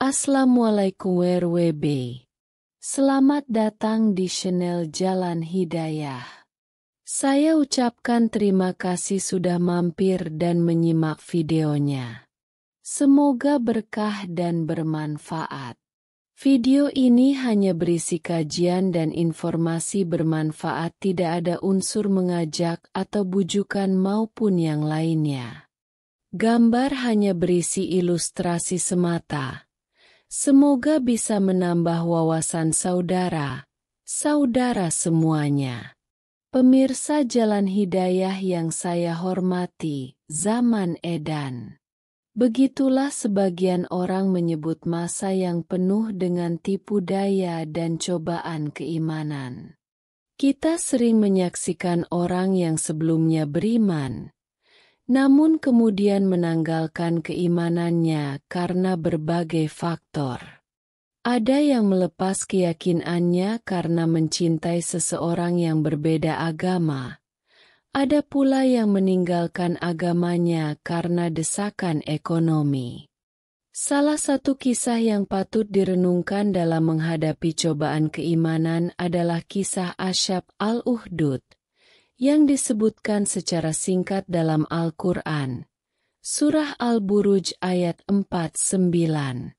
Assalamualaikum WRWB. Selamat datang di channel Jalan Hidayah. Saya ucapkan terima kasih sudah mampir dan menyimak videonya. Semoga berkah dan bermanfaat. Video ini hanya berisi kajian dan informasi bermanfaat, tidak ada unsur mengajak atau bujukan maupun yang lainnya. Gambar hanya berisi ilustrasi semata. Semoga bisa menambah wawasan saudara semuanya. Pemirsa Jalan Hidayah yang saya hormati, zaman edan. Begitulah sebagian orang menyebut masa yang penuh dengan tipu daya dan cobaan keimanan. Kita sering menyaksikan orang yang sebelumnya beriman, namun kemudian menanggalkan keimanannya karena berbagai faktor. Ada yang melepas keyakinannya karena mencintai seseorang yang berbeda agama. Ada pula yang meninggalkan agamanya karena desakan ekonomi. Salah satu kisah yang patut direnungkan dalam menghadapi cobaan keimanan adalah kisah Ashab al-Uhdud, yang disebutkan secara singkat dalam Al-Quran. Surah Al-Buruj ayat 49.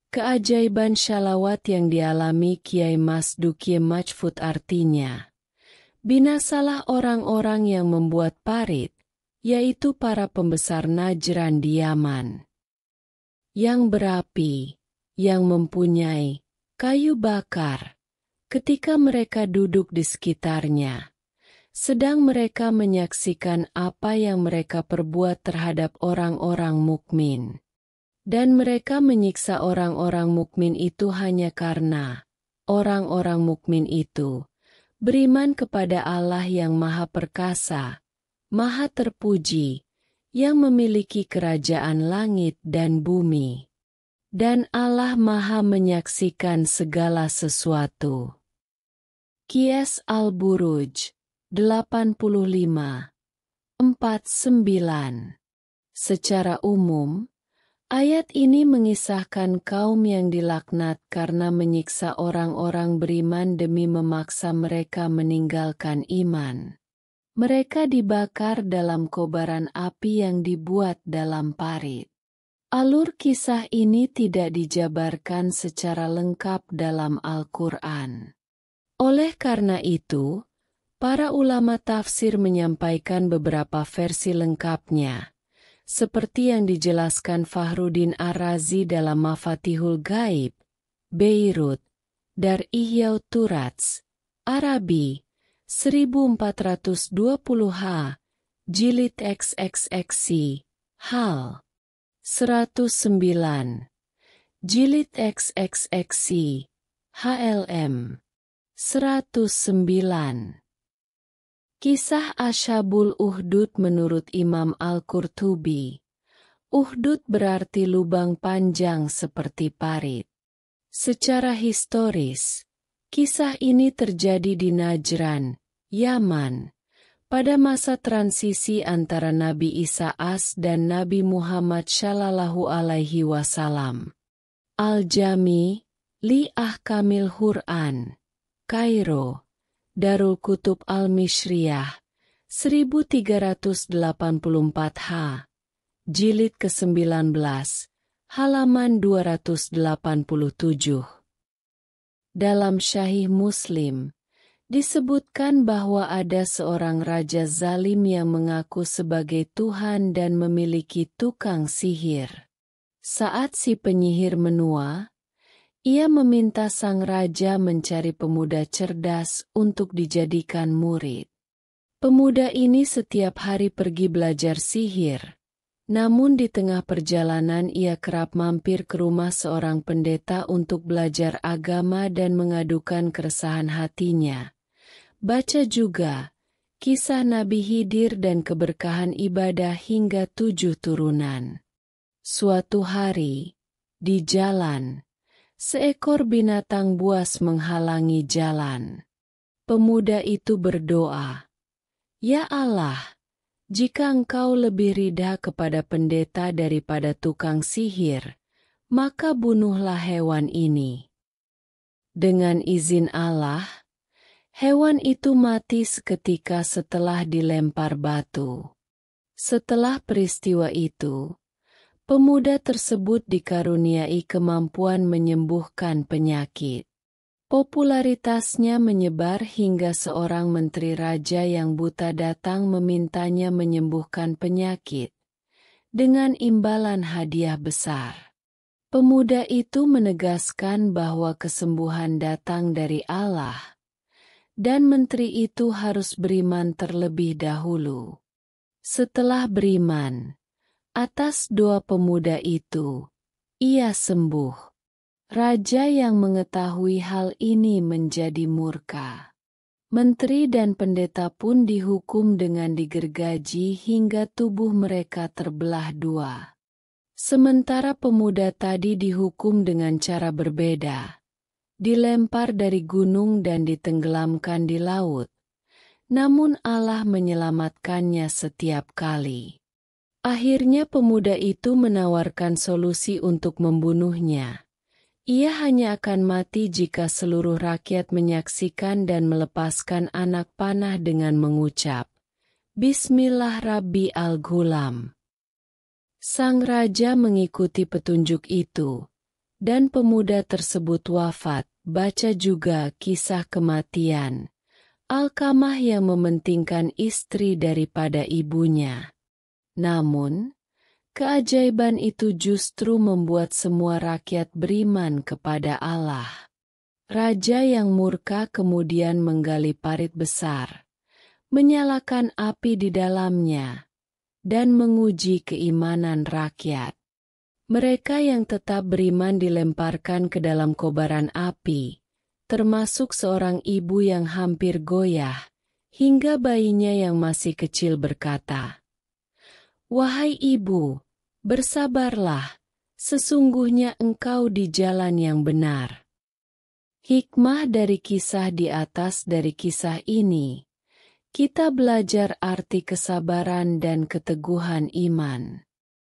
Keajaiban syalawat yang dialami Kiai Masduki Majfud artinya, binasalah orang-orang yang membuat parit, yaitu para pembesar Najran di Yaman, yang berapi, yang mempunyai kayu bakar, ketika mereka duduk di sekitarnya. Sedang mereka menyaksikan apa yang mereka perbuat terhadap orang-orang mukmin. Dan mereka menyiksa orang-orang mukmin itu hanya karena orang-orang mukmin itu beriman kepada Allah yang Maha Perkasa, Maha Terpuji, yang memiliki kerajaan langit dan bumi. Dan Allah Maha menyaksikan segala sesuatu. Qiyas Al-Buruj 85, 49. Secara umum, ayat ini mengisahkan kaum yang dilaknat karena menyiksa orang-orang beriman demi memaksa mereka meninggalkan iman. Mereka dibakar dalam kobaran api yang dibuat dalam parit. Alur kisah ini tidak dijabarkan secara lengkap dalam Al-Quran. Oleh karena itu, para ulama tafsir menyampaikan beberapa versi lengkapnya, seperti yang dijelaskan Fakhruddin Ar-Razi dalam Mafatihul Ghaib, Beirut, Dar Ihya Turats, Arabi, 1420H, Jilid XXXI, Hal, 109, Jilid XXXI, HLM, 109. Kisah Ashabul Uhdud menurut Imam Al-Qurtubi. Uhdud berarti lubang panjang seperti parit. Secara historis, kisah ini terjadi di Najran, Yaman, pada masa transisi antara Nabi Isa AS dan Nabi Muhammad Shallallahu Alaihi Wasallam. Al-Jami, Li Ahkamil Qur'an, Kairo, Darul Kutub Al-Mishriyah, 1384H, Jilid ke-19, halaman 287. Dalam Syahih Muslim, disebutkan bahwa ada seorang raja zalim yang mengaku sebagai Tuhan dan memiliki tukang sihir. Saat si penyihir menua, ia meminta sang raja mencari pemuda cerdas untuk dijadikan murid. Pemuda ini setiap hari pergi belajar sihir, namun di tengah perjalanan ia kerap mampir ke rumah seorang pendeta untuk belajar agama dan mengadukan keresahan hatinya. Baca juga kisah Nabi Khidir dan keberkahan ibadah hingga 7 turunan. Suatu hari, di jalan, seekor binatang buas menghalangi jalan. Pemuda itu berdoa, "Ya Allah, jika Engkau lebih ridha kepada pendeta daripada tukang sihir, maka bunuhlah hewan ini. Dengan izin Allah, hewan itu mati seketika setelah dilempar batu. Setelah peristiwa itu, pemuda tersebut dikaruniai kemampuan menyembuhkan penyakit. Popularitasnya menyebar hingga seorang menteri raja yang buta datang memintanya menyembuhkan penyakit dengan imbalan hadiah besar. Pemuda itu menegaskan bahwa kesembuhan datang dari Allah, dan menteri itu harus beriman terlebih dahulu. Setelah beriman atas doa pemuda itu, ia sembuh. Raja yang mengetahui hal ini menjadi murka. Menteri dan pendeta pun dihukum dengan digergaji hingga tubuh mereka terbelah dua. Sementara pemuda tadi dihukum dengan cara berbeda. Dilempar dari gunung dan ditenggelamkan di laut. Namun Allah menyelamatkannya setiap kali. Akhirnya pemuda itu menawarkan solusi untuk membunuhnya. Ia hanya akan mati jika seluruh rakyat menyaksikan dan melepaskan anak panah dengan mengucap, Bismillah Rabbi al-Ghulam. Sang raja mengikuti petunjuk itu, dan pemuda tersebut wafat. Baca juga kisah kematian Alkamah yang mementingkan istri daripada ibunya. Namun, keajaiban itu justru membuat semua rakyat beriman kepada Allah. Raja yang murka kemudian menggali parit besar, menyalakan api di dalamnya, dan menguji keimanan rakyat. Mereka yang tetap beriman dilemparkan ke dalam kobaran api, termasuk seorang ibu yang hampir goyah, hingga bayinya yang masih kecil berkata, "Wahai ibu, bersabarlah, sesungguhnya engkau di jalan yang benar." Hikmah dari kisah di atas. Dari kisah ini, kita belajar arti kesabaran dan keteguhan iman.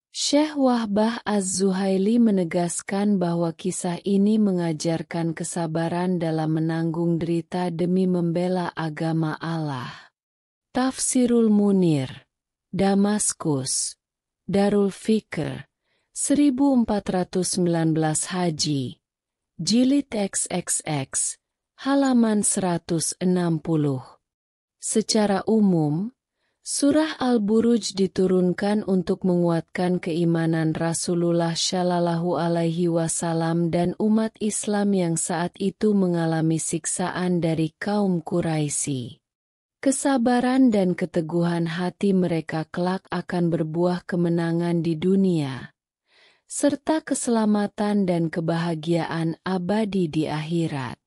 Syekh Wahbah Az-Zuhaili menegaskan bahwa kisah ini mengajarkan kesabaran dalam menanggung derita demi membela agama Allah. Tafsirul Munir, Damaskus, Darul Fikr, 1419 Haji, Jilid XXX, halaman 160. Secara umum, Surah Al-Buruj diturunkan untuk menguatkan keimanan Rasulullah Shallallahu Alaihi Wasallam dan umat Islam yang saat itu mengalami siksaan dari kaum Quraisy. Kesabaran dan keteguhan hati mereka kelak akan berbuah kemenangan di dunia, serta keselamatan dan kebahagiaan abadi di akhirat.